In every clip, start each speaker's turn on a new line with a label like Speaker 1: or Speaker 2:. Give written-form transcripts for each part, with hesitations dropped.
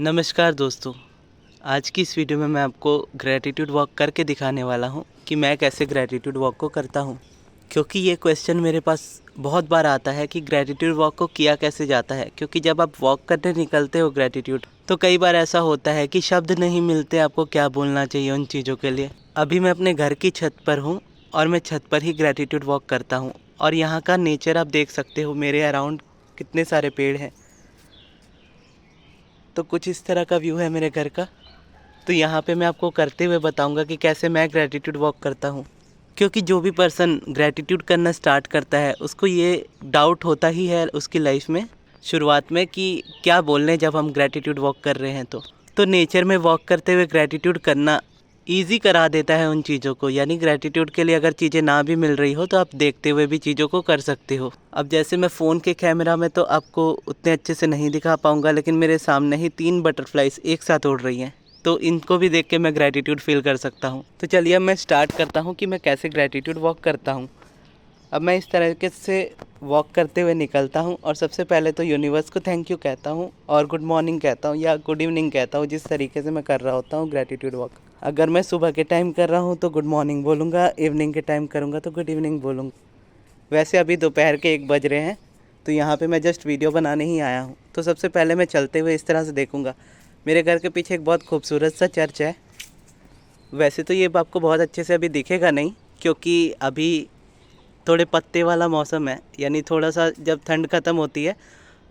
Speaker 1: नमस्कार दोस्तों। आज की इस वीडियो में मैं आपको ग्रैटिट्यूड वॉक करके दिखाने वाला हूँ कि मैं कैसे ग्रैटिट्यूड वॉक को करता हूँ। क्योंकि ये क्वेश्चन मेरे पास बहुत बार आता है कि ग्रैटिट्यूड वॉक को किया कैसे जाता है। क्योंकि जब आप वॉक करने निकलते हो ग्रैटिट्यूड, तो कई बार ऐसा होता है कि शब्द नहीं मिलते आपको क्या बोलना चाहिए उन चीज़ों के लिए। अभी मैं अपने घर की छत पर हूँ और मैं छत पर ही ग्रैटिट्यूड वॉक करता हूँ। और यहाँ का नेचर आप देख सकते हो, मेरे अराउंड कितने सारे पेड़ हैं। तो कुछ इस तरह का व्यू है मेरे घर का। तो यहाँ पे मैं आपको करते हुए बताऊँगा कि कैसे मैं ग्रैटिट्यूड वॉक करता हूँ। क्योंकि जो भी पर्सन ग्रैटिट्यूड करना स्टार्ट करता है, उसको ये डाउट होता ही है उसकी लाइफ में शुरुआत में कि क्या बोलने जब हम ग्रैटिट्यूड वॉक कर रहे हैं। तो नेचर में वॉक करते हुए ग्रैटिट्यूड करना ईज़ी करा देता है उन चीज़ों को। यानी ग्रैटिट्यूड के लिए अगर चीज़ें ना भी मिल रही हो तो आप देखते हुए भी चीज़ों को कर सकते हो। अब जैसे मैं फ़ोन के कैमरा में तो आपको उतने अच्छे से नहीं दिखा पाऊँगा, लेकिन मेरे सामने ही 3 बटरफ्लाइज एक साथ उड़ रही हैं, तो इनको भी देख के मैं ग्रैटिट्यूड फील कर सकता हूँ। तो चलिए अब मैं स्टार्ट करता हूँ कि मैं कैसे ग्रैटिट्यूड वॉक करता हूँ। अब मैं इस तरीके से वॉक करते हुए निकलता हूँ और सबसे पहले तो यूनिवर्स को थैंक यू कहता हूँ और गुड मॉर्निंग कहता हूँ या गुड इवनिंग कहता हूँ, जिस तरीके से मैं कर रहा होता हूँ ग्रैटिट्यूड वॉक। अगर मैं सुबह के टाइम कर रहा हूँ तो गुड मॉर्निंग बोलूँगा, इवनिंग के टाइम करूँगा तो गुड इवनिंग बोलूँगा। वैसे अभी दोपहर के 1 बज रहे हैं, तो यहाँ पे मैं जस्ट वीडियो बनाने ही आया हूँ। तो सबसे पहले मैं चलते हुए इस तरह से देखूँगा। मेरे घर के पीछे एक बहुत खूबसूरत सा चर्च है। वैसे तो ये आपको बहुत अच्छे से अभी दिखेगा नहीं, क्योंकि अभी थोड़े पत्ते वाला मौसम है। यानी थोड़ा सा जब ठंड ख़त्म होती है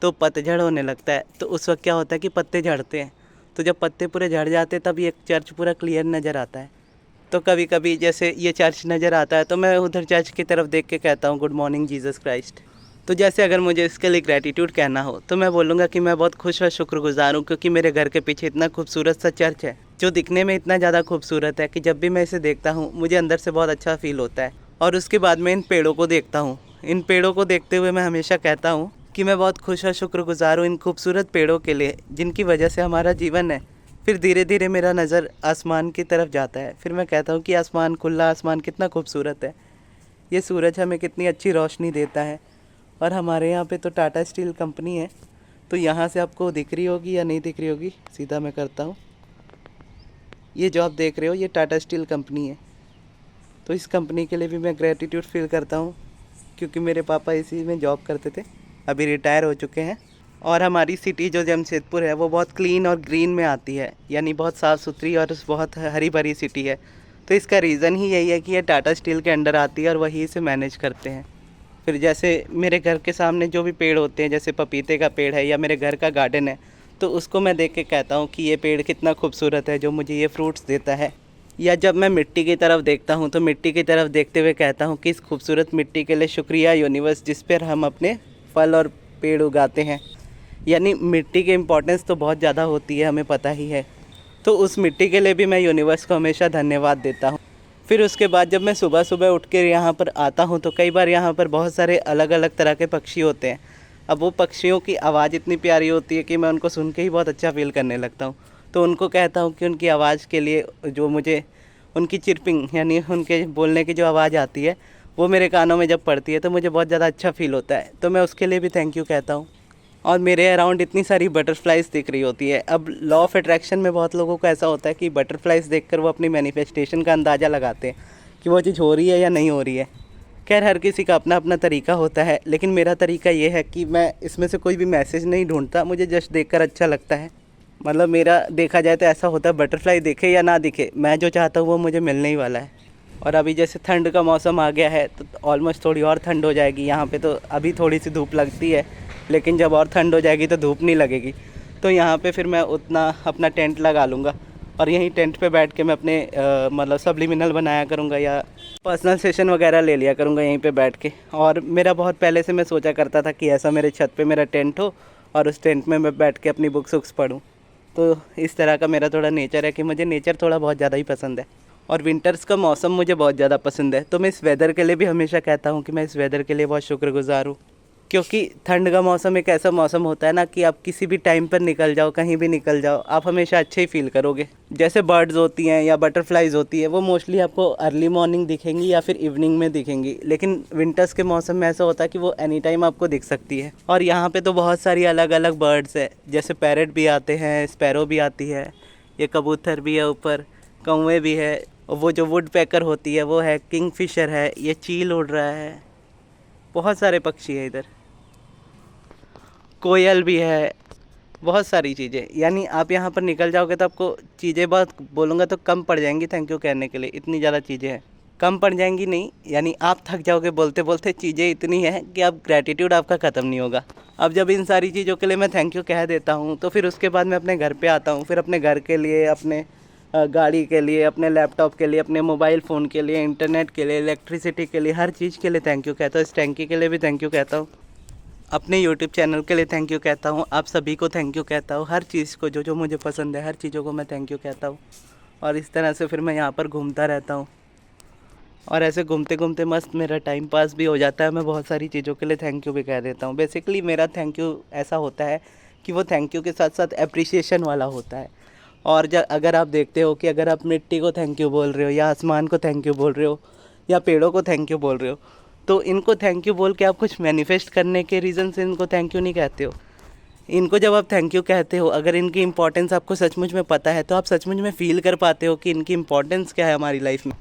Speaker 1: तो पतझड़ होने लगता है, तो उस वक्त क्या होता है कि पत्ते झड़ते हैं। तो जब पत्ते पूरे झड़ जाते हैं तब ये चर्च पूरा क्लियर नज़र आता है। तो कभी कभी जैसे ये चर्च नज़र आता है तो मैं उधर चर्च की तरफ देख के कहता हूँ गुड मॉर्निंग जीसस क्राइस्ट। तो जैसे अगर मुझे इसके लिए ग्रैटिट्यूड कहना हो तो मैं बोलूँगा कि मैं बहुत खुश और शुक्रगुजार हूँ, क्योंकि मेरे घर के पीछे इतना खूबसूरत सा चर्च है जो दिखने में इतना ज़्यादा खूबसूरत है कि जब भी मैं इसे देखता हूँ मुझे अंदर से बहुत अच्छा फील होता है। और उसके बाद मैं इन पेड़ों को देखता हूँ। इन पेड़ों को देखते हुए मैं हमेशा कहता हूँ कि मैं बहुत खुश और शुक्रगुजार हूँ इन खूबसूरत पेड़ों के लिए, जिनकी वजह से हमारा जीवन है। फिर धीरे धीरे मेरा नज़र आसमान की तरफ जाता है। फिर मैं कहता हूँ कि आसमान, खुला आसमान कितना खूबसूरत है। ये सूरज हमें कितनी अच्छी रोशनी देता है। और हमारे यहाँ पे तो टाटा स्टील कंपनी है, तो यहाँ से आपको दिख रही होगी या नहीं दिख रही होगी, सीधा मैं करता हूँ। ये जो आप देख रहे हो ये टाटा स्टील कंपनी है। तो इस कंपनी के लिए भी मैं ग्रैटिट्यूड फील करता हूँ, क्योंकि मेरे पापा इसी में जॉब करते थे, अभी रिटायर हो चुके हैं। और हमारी सिटी जो जमशेदपुर है वो बहुत क्लीन और ग्रीन में आती है, यानी बहुत साफ़ सुथरी और बहुत हरी भरी सिटी है। तो इसका रीज़न ही यही है कि ये टाटा स्टील के अंडर आती है और वही इसे मैनेज करते हैं। फिर जैसे मेरे घर के सामने जो भी पेड़ होते हैं, जैसे पपीते का पेड़ है या मेरे घर का गार्डन है, तो उसको मैं देख के कहता हूँ कि ये पेड़ कितना खूबसूरत है जो मुझे ये फ्रूट्स देता है। या जब मैं मिट्टी की तरफ देखता हूँ तो मिट्टी की तरफ देखते हुए कहता हूँ कि इस खूबसूरत मिट्टी के लिए शुक्रिया यूनिवर्स, जिस पर हम अपने फल और पेड़ उगाते हैं। यानी मिट्टी की इम्पोर्टेंस तो बहुत ज़्यादा होती है, हमें पता ही है। तो उस मिट्टी के लिए भी मैं यूनिवर्स को हमेशा धन्यवाद देता हूँ। फिर उसके बाद जब मैं सुबह सुबह उठ कर यहाँ पर आता हूँ तो कई बार यहाँ पर बहुत सारे अलग अलग तरह के पक्षी होते हैं। अब वो पक्षियों की आवाज़ इतनी प्यारी होती है कि मैं उनको सुन के ही बहुत अच्छा फील करने लगता हूँ। तो उनको कहता हूँ कि उनकी आवाज़ के लिए, जो मुझे उनकी चिरपिंग यानी उनके बोलने की जो आवाज़ आती है वो मेरे कानों में जब पड़ती है तो मुझे बहुत ज़्यादा अच्छा फील होता है। तो मैं उसके लिए भी थैंक यू कहता हूँ। और मेरे अराउंड इतनी सारी बटरफ्लाइज दिख रही होती है। अब लॉ ऑफ अट्रैक्शन में बहुत लोगों को ऐसा होता है कि बटरफ्लाइज देखकर वो अपनी मैनिफेस्टेशन का अंदाज़ा लगाते हैं कि वो चीज़ हो रही है या नहीं हो रही है। खैर, हर किसी का अपना अपना तरीका होता है, लेकिन मेरा तरीका ये है कि मैं इसमें से कोई भी मैसेज नहीं ढूंढता, मुझे जस्ट देखकर अच्छा लगता है। मतलब मेरा देखा जाए तो ऐसा होता है, बटरफ्लाई दिखे या ना दिखे, मैं जो चाहता हूँ वो मुझे मिलने ही वाला है। और अभी जैसे ठंड का मौसम आ गया है तो ऑलमोस्ट थोड़ी और ठंड हो जाएगी यहाँ पे। तो अभी थोड़ी सी धूप लगती है, लेकिन जब और ठंड हो जाएगी तो धूप नहीं लगेगी। तो यहाँ पे फिर मैं उतना अपना टेंट लगा लूँगा और यहीं टेंट पे बैठ के मैं अपने मतलब सब्लिमिनल बनाया करूँगा या पर्सनल सेशन वगैरह ले लिया करूँगा यहीं पे बैठ के। और मेरा बहुत पहले से मैं सोचा करता था कि ऐसा मेरे छत पे मेरा टेंट हो और उस टेंट में मैं बैठ के अपनी बुक्स वुक्स पढूँ। तो इस तरह का मेरा थोड़ा नेचर है कि मुझे नेचर थोड़ा बहुत ज़्यादा ही पसंद है। और विंटर्स का मौसम मुझे बहुत ज़्यादा पसंद है। तो मैं इस वेदर के लिए भी हमेशा कहता हूँ कि मैं इस वेदर के लिए बहुत शुक्रगुजार हूँ। क्योंकि ठंड का मौसम एक ऐसा मौसम होता है ना कि आप किसी भी टाइम पर निकल जाओ, कहीं भी निकल जाओ, आप हमेशा अच्छे ही फील करोगे। जैसे बर्ड्स होती हैं या बटरफ्लाइज होती है, वो मोस्टली आपको अर्ली मॉर्निंग दिखेंगी या फिर इवनिंग में दिखेंगी, लेकिन विंटर्स के मौसम में ऐसा होता है कि वो एनी टाइम आपको दिख सकती है। और यहाँ पे तो बहुत सारी अलग अलग बर्ड्स है, जैसे पैरट भी आते हैं, स्पैरो भी आती है, ये कबूतर भी है, ऊपर कौवे भी है, वो जो वुड पैकर होती है वो है, किंगफिशर है, ये चील उड़ रहा है, बहुत सारे पक्षी है इधर, कोयल भी है, बहुत सारी चीज़ें। यानी आप यहाँ पर निकल जाओगे तो आपको चीज़ें बहुत बोलूँगा तो कम पड़ जाएंगी थैंक यू कहने के लिए, इतनी ज़्यादा चीज़ें हैं। कम पड़ जाएंगी नहीं, यानी आप थक जाओगे बोलते बोलते, चीज़ें इतनी हैं कि आप ग्रैटिट्यूड आपका ख़त्म नहीं होगा। अब जब इन सारी चीज़ों के लिए मैं थैंक यू कह देता हूँ तो फिर उसके बाद मैं अपने घर पे आता हूँ, फिर अपने घर के लिए, अपने गाड़ी के लिए, अपने लैपटॉप के लिए, अपने मोबाइल फ़ोन के लिए, इंटरनेट के लिए, इलेक्ट्रिसिटी के लिए, हर चीज़ के लिए थैंक यू कहता हूँ। इस टैंकी के लिए भी थैंक यू कहता हूँ, अपने यूट्यूब चैनल के लिए थैंक यू कहता हूँ, आप सभी को थैंक यू कहता हूँ, हर चीज़ को जो जो मुझे पसंद है हर चीज़ों को मैं थैंक यू कहता हूँ। और इस तरह से फिर मैं यहाँ पर घूमता रहता हूँ, और ऐसे घूमते घूमते मस्त मेरा टाइम पास भी हो जाता है। मैं बहुत सारी चीज़ों के लिए थैंक यू भी कह देता हूँ। बेसिकली मेरा थैंक यू ऐसा होता है कि वो थैंक यू के साथ साथ एप्रिसिएशन वाला होता है। और अगर आप देखते हो कि अगर आप मिट्टी को थैंक यू बोल रहे हो, या आसमान को थैंक यू बोल रहे हो, या पेड़ों को थैंक यू बोल रहे हो, तो इनको थैंक यू बोल के आप कुछ मैनिफेस्ट करने के रीज़न से इनको थैंक यू नहीं कहते हो। इनको जब आप थैंक यू कहते हो, अगर इनकी इंपॉर्टेंस आपको सचमुच में पता है तो आप सचमुच में फ़ील कर पाते हो कि इनकी इंपॉर्टेंस क्या है हमारी लाइफ में।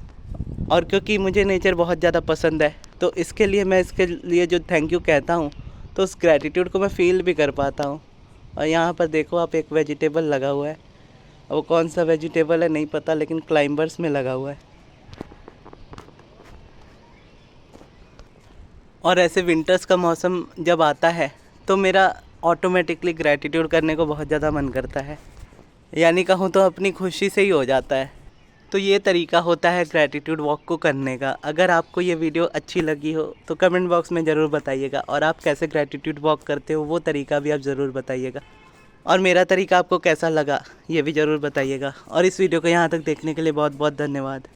Speaker 1: और क्योंकि मुझे नेचर बहुत ज़्यादा पसंद है तो इसके लिए मैं इसके लिए जो थैंक यू कहता हूँ तो उस ग्रैटिट्यूड को मैं फ़ील भी कर पाता हूँ। और यहाँ पर देखो आप, एक वेजिटेबल लगा हुआ है, वो कौन सा वेजिटेबल है नहीं पता, लेकिन क्लाइंबर्स में लगा हुआ है। और ऐसे विंटर्स का मौसम जब आता है तो मेरा ऑटोमेटिकली ग्रैटिट्यूड करने को बहुत ज़्यादा मन करता है, यानी कहूँ तो अपनी खुशी से ही हो जाता है। तो ये तरीका होता है ग्रैटिट्यूड वॉक को करने का। अगर आपको ये वीडियो अच्छी लगी हो तो कमेंट बॉक्स में ज़रूर बताइएगा, और आप कैसे ग्रैटिट्यूड वॉक करते हो वो तरीका भी आप ज़रूर बताइएगा, और मेरा तरीका आपको कैसा लगा ये भी ज़रूर बताइएगा। और इस वीडियो को यहाँ तक देखने के लिए बहुत बहुत धन्यवाद।